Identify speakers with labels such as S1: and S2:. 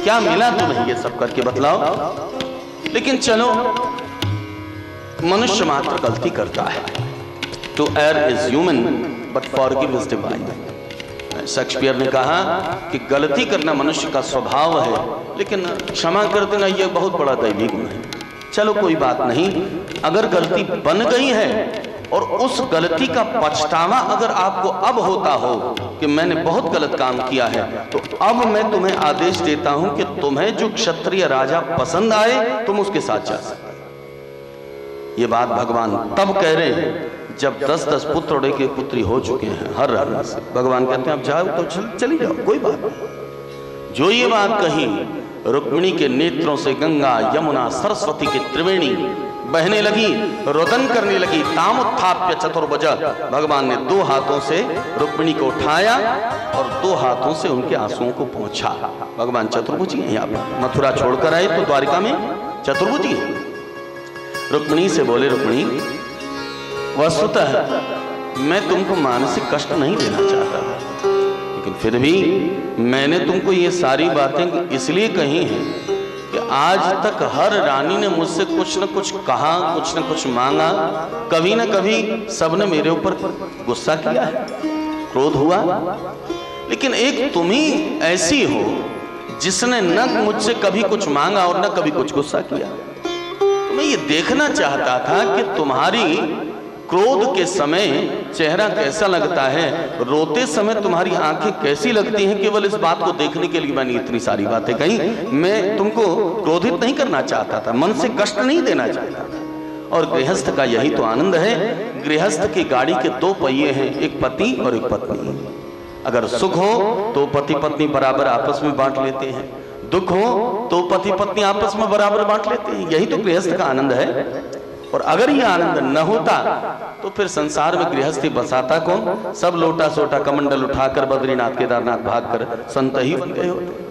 S1: क्या मिला तुम्हें ये सब करके बतलाओ। लेकिन चलो, मनुष्य मात्र गलती करता है। To err is human but forgive is divine. Shakespeare ने कहा कि गलती करना मनुष्य का स्वभाव है, लेकिन क्षमा कर देना यह बहुत बड़ा दैवी गुण है। चलो कोई बात नहीं, अगर गलती बन गई है और उस गलती का पछतावा अगर आपको अब होता हो कि मैंने बहुत गलत काम किया है, तो अब मैं तुम्हें आदेश देता हूं कि तुम्हें जो क्षत्रिय राजा पसंद आए तुम उसके साथ जा सकते। ये बात भगवान तब कह रहे हैं जब 10-10 पुत्र और एक पुत्री हो चुके हैं हर रहने से। भगवान कहते हैं अब जाओ तो चली जाओ, कोई बात नहीं। जो ये बात कही, रुक्मिणी के नेत्रों से गंगा यमुना सरस्वती की त्रिवेणी बहने लगी, रोदन करने लगी। ताम उत्थाप्य चतुर्भुज, भगवान ने 2 हाथों से रुक्मिणी को उठाया और 2 हाथों से उनके आंसुओं को पोंछा। भगवान चतुर्भुजी हैं। आप मथुरा छोड़कर आए तो द्वारिका में चतुर्भुजी हैं। रुक्मिणी से बोले, रुक्मिणी वस्तुतः मैं तुमको मानसिक कष्ट नहीं देना चाहता, लेकिन फिर भी मैंने तुमको ये सारी बातें इसलिए कही हैं कि आज तक हर रानी ने मुझसे कुछ न कुछ कहा, कुछ न कुछ मांगा, कभी न कभी सबने मेरे ऊपर गुस्सा किया है, क्रोध हुआ। लेकिन एक तुम ही ऐसी हो जिसने न मुझसे कभी कुछ मांगा और न कभी कुछ गुस्सा किया। तो मैं ये देखना चाहता था कि तुम्हारी क्रोध के समय चेहरा कैसा लगता है, रोते समय तुम्हारी आंखें कैसी लगती हैं। केवल इस बात को देखने के लिए मैंने इतनी सारी बातें कही। मैं तुमको क्रोधित नहीं करना चाहता था, मन से कष्ट नहीं देना चाहता था। और गृहस्थ का यही तो आनंद है। गृहस्थ की गाड़ी के 2 पहिए हैं, एक पति और एक पत्नी। अगर सुख हो तो पति पत्नी बराबर आपस में बांट लेते हैं, दुख हो तो पति पत्नी आपस में बराबर बांट लेते हैं। यही तो गृहस्थ का आनंद है। और अगर ये आनंद न होता तो फिर संसार में गृहस्थी बसाता कौन। सब लोटा सोटा कमंडल उठाकर बद्रीनाथ केदारनाथ भागकर संत ही बन गए होते।